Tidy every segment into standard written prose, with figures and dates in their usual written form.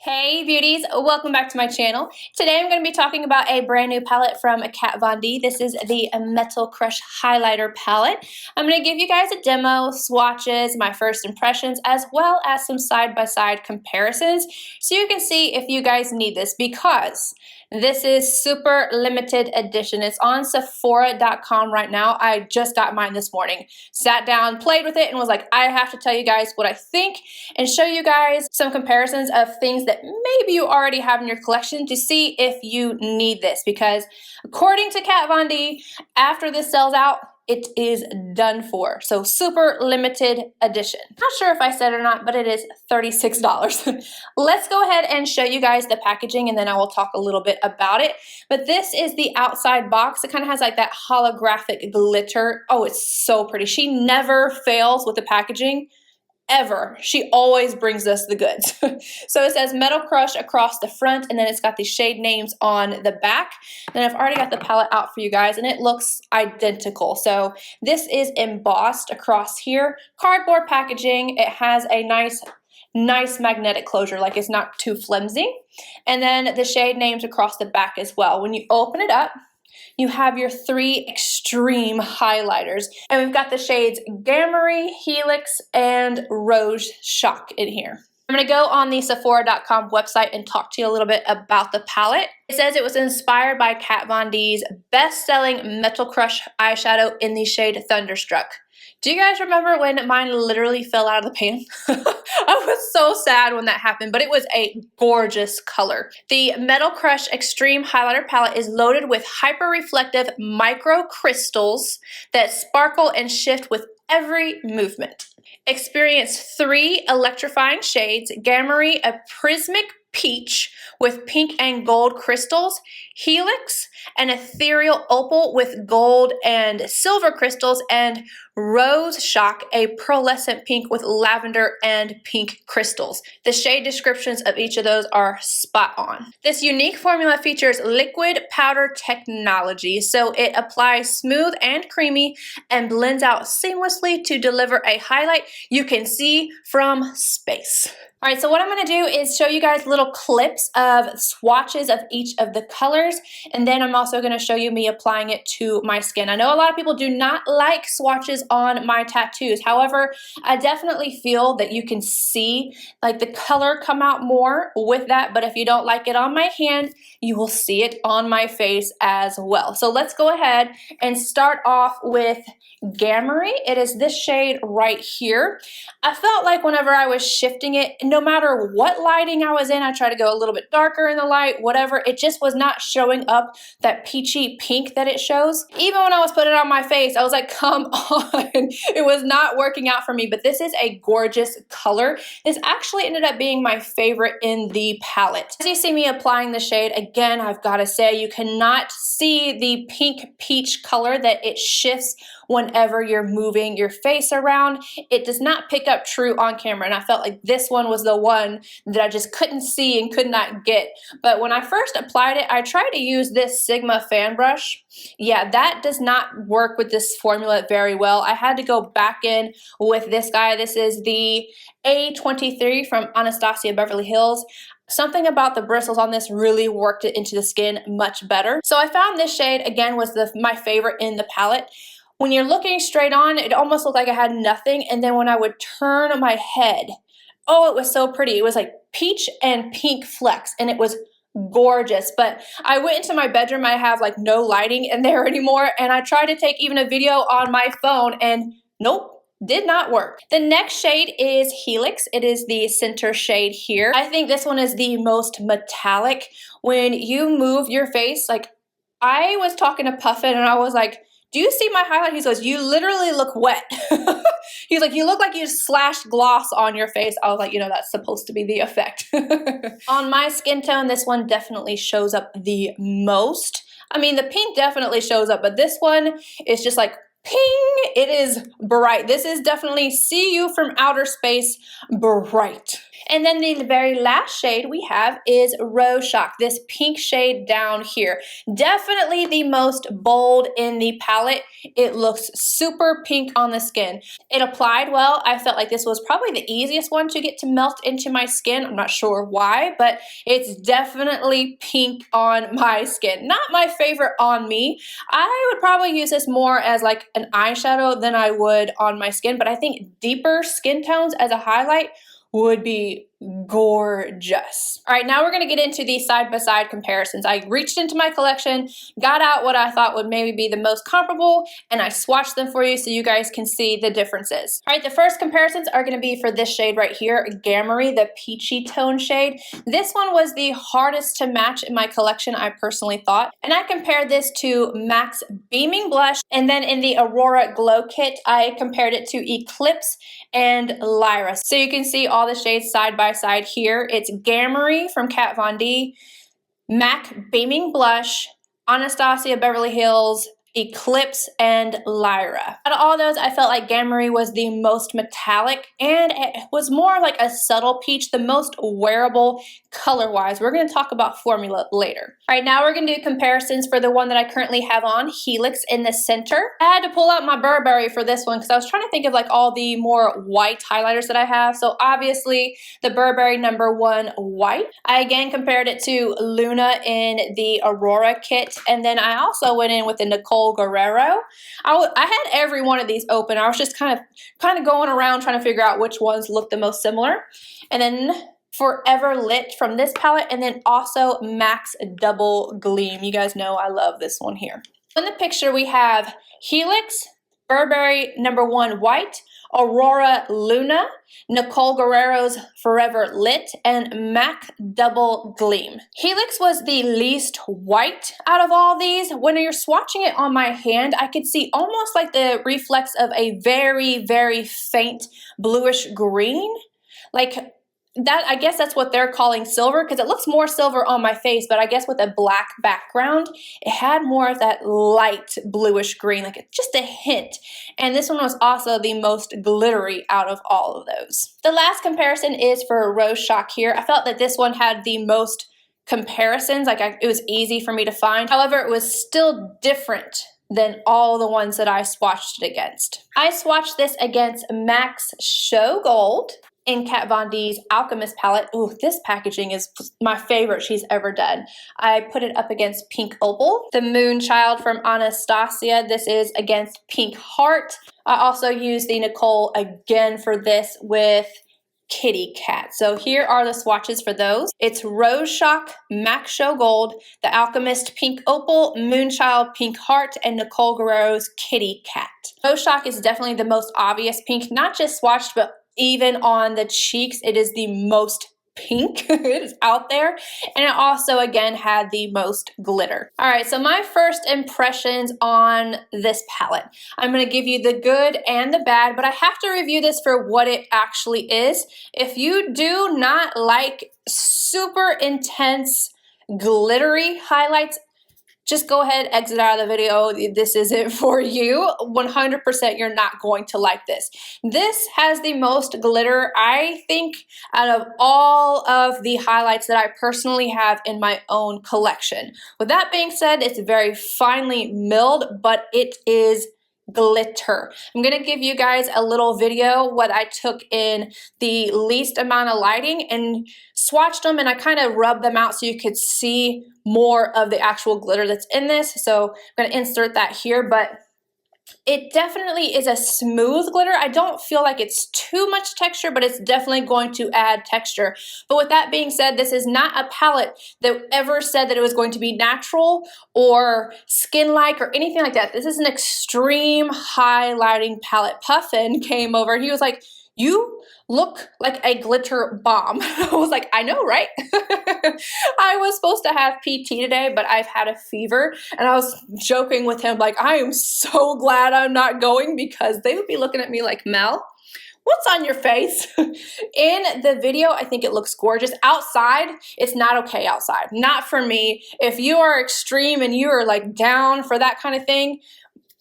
Hey beauties, welcome back to my channel. Today I'm going to be talking about a brand new palette from Kat Von D. This is the Metal Crush Highlighter palette. I'm going to give you guys a demo, swatches, my first impressions, as well as some side-by-side comparisons so you can see if you guys need this, because this is super limited edition. It's on Sephora.com right now. I just got mine this morning. Sat down, played with it, and was like, I have to tell you guys what I think and show you guys some comparisons of things that maybe you already have in your collection to see if you need this, because according to Kat Von D, after this sells out, it is done for. So super limited edition. Not sure if I said it or not, but it is $36. Let's go ahead and show you guys the packaging and then I will talk a little bit about it. But this is the outside box. It kind of has like that holographic glitter. Oh, it's so pretty. She never fails with the packaging. Ever. She always brings us the goods. So it says Metal Crush across the front, and then it's got the shade names on the back. And I've already got the palette out for you guys, and it looks identical. So this is embossed across here. Cardboard packaging. It has a nice magnetic closure, like it's not too flimsy. And then the shade names across the back as well. When you open it up, you have your three extreme highlighters. And we've got the shades Gamera, Helix, and Rose Shock in here. I'm going to go on the Sephora.com website and talk to you a little bit about the palette. It says it was inspired by Kat Von D's best-selling Metal Crush eyeshadow in the shade Thunderstruck. Do you guys remember when mine literally fell out of the pan? I was so sad when that happened, but it was a gorgeous color. The Metal Crush Extreme Highlighter Palette is loaded with hyper-reflective micro crystals that sparkle and shift with every movement. Experience 3 electrifying shades: Gamera, a prismatic peach with pink and gold crystals; Helix, an ethereal opal with gold and silver crystals; and Rose Shock, a pearlescent pink with lavender and pink crystals. The shade descriptions of each of those are spot on. This unique formula features liquid powder technology, so it applies smooth and creamy and blends out seamlessly to deliver a highlight you can see from space. All right, so what I'm going to do is show you guys little clips of swatches of each of the colors, and then I'm also going to show you me applying it to my skin. I know a lot of people do not like swatches on my tattoos. However, I definitely feel that you can see like the color come out more with that, but if you don't like it on my hand, you will see it on my face as well. So let's go ahead and start off with Gamera. It is this shade right here. I felt like whenever I was shifting it, no matter what lighting I was in, I tried to go a little bit darker in the light, whatever, it just was not showing up that peachy pink that it shows. Even when I was putting it on my face, I was like, come on. It was not working out for me, but this is a gorgeous color. This actually ended up being my favorite in the palette. As you see me applying the shade, again, I've got to say, you cannot see the pink peach color that it shifts whenever you're moving your face around. It does not pick up true on camera, and I felt like this one was the one that I just couldn't see and could not get. But when I first applied it, I tried to use this Sigma fan brush. Yeah, that does not work with this formula very well. I had to go back in with this guy. This is the A23 from Anastasia Beverly Hills. Something about the bristles on this really worked it into the skin much better. So I found this shade, again, was my favorite in the palette. When you're looking straight on, it almost looked like I had nothing, and then when I would turn my head, oh, it was so pretty. It was like peach and pink flecks, and it was gorgeous. But I went into my bedroom. I have like no lighting in there anymore, and I tried to take even a video on my phone, and nope. Did not work. The next shade is Helix. It is the center shade here. I think this one is the most metallic. When you move your face, like I was talking to Puffin and I was like, do you see my highlight? He goes, you literally look wet. He's like, you look like you slashed gloss on your face. I was like, you know, that's supposed to be the effect. On my skin tone, this one definitely shows up the most. I mean, the pink definitely shows up, but this one is just like, ping, it is bright. This is definitely see you from outer space bright. And then the very last shade we have is Rose Shock, this pink shade down here. Definitely the most bold in the palette. It looks super pink on the skin. It applied well. I felt like this was probably the easiest one to get to melt into my skin. I'm not sure why, but it's definitely pink on my skin. Not my favorite on me. I would probably use this more as like an eyeshadow than I would on my skin, but I think deeper skin tones as a highlight would be gorgeous. All right, now we're gonna get into the side-by-side comparisons. I reached into my collection, got out what I thought would maybe be the most comparable, and I swatched them for you so you guys can see the differences. All right, the first comparisons are gonna be for this shade right here, Gamera, the peachy tone shade. This one was the hardest to match in my collection, I personally thought. And I compared this to MAC's Beaming Blush, and then in the Aurora Glow Kit, I compared it to Eclipse and Lyra. So you can see all the shades side by side here. It's Gamera from Kat Von D, MAC Beaming Blush, Anastasia Beverly Hills, Eclipse, and Lyra. Out of all those, I felt like Gamera was the most metallic and it was more like a subtle peach, the most wearable color-wise. We're going to talk about formula later. All right, now we're going to do comparisons for the one that I currently have on, Helix, in the center. I had to pull out my Burberry for this one because I was trying to think of like all the more white highlighters that I have. So obviously the Burberry #1 white. I again compared it to Luna in the Aurora kit, and then I also went in with the Nicole Guerrero. I had every one of these open. I was just kind of going around trying to figure out which ones look the most similar. And then Forever Lit from this palette, and then also MAC's Double Gleam. You guys know I love this one here. In the picture we have Helix, Burberry #1 white, Aurora Luna, Nicole Guerrero's Forever Lit, and MAC Double Gleam. Helix was the least white out of all these. When you're swatching it on my hand, I could see almost like the reflex of a very, very faint bluish green. Like that, I guess that's what they're calling silver, because it looks more silver on my face, but I guess with a black background, it had more of that light bluish green, like just a hint. And this one was also the most glittery out of all of those. The last comparison is for Rose Shock here. I felt that this one had the most comparisons, it was easy for me to find. However, it was still different than all the ones that I swatched it against. I swatched this against MAC's Show Gold in Kat Von D's Alchemist palette. Ooh, this packaging is my favorite she's ever done. I put it up against Pink Opal. The Moonchild from Anastasia, this is against Pink Heart. I also used the Nicole again for this with Kitty Cat. So here are the swatches for those. It's Rose Shock, MAC Show Gold, The Alchemist Pink Opal, Moonchild Pink Heart, and Nicole Guerrero's Kitty Cat. Rose Shock is definitely the most obvious pink, not just swatched, but even on the cheeks, it is the most pink. It is out there. And it also, again, had the most glitter. All right, so my first impressions on this palette. I'm going to give you the good and the bad, but I have to review this for what it actually is. If you do not like super intense, glittery highlights, just go ahead, exit out of the video. This isn't for you. 100% you're not going to like this. This has the most glitter, I think, out of all of the highlights that I personally have in my own collection. With that being said, it's very finely milled, but it is glitter. I'm going to give you guys a little video what I took in the least amount of lighting and swatched them, and I kind of rubbed them out so you could see more of the actual glitter that's in this. So I'm going to insert that here, but it definitely is a smooth glitter. I don't feel like it's too much texture, but it's definitely going to add texture. But with that being said, this is not a palette that ever said that it was going to be natural or skin-like or anything like that. This is an extreme highlighting palette. Puffin came over and he was like, "You look like a glitter bomb." I was like, I know, right? I was supposed to have PT today, but I've had a fever, and I was joking with him like, I am so glad I'm not going, because they would be looking at me like, Mel, what's on your face? In the video, I think it looks gorgeous. Outside, it's not okay outside. Not for me. If you are extreme and you are like down for that kind of thing,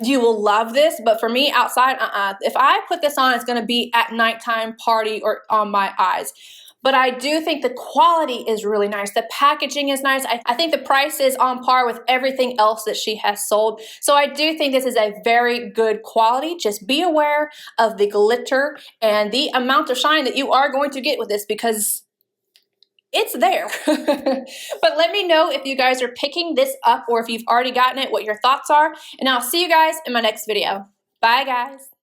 you will love this, but for me, outside, If I put this on, it's gonna be at nighttime party or on my eyes. but I do think the quality is really nice. The packaging is nice. I think the price is on par with everything else that she has sold. So I do think this is a very good quality. Just be aware of the glitter and the amount of shine that you are going to get with this, because it's there. But let me know if you guys are picking this up or if you've already gotten it, what your thoughts are. And I'll see you guys in my next video. Bye, guys.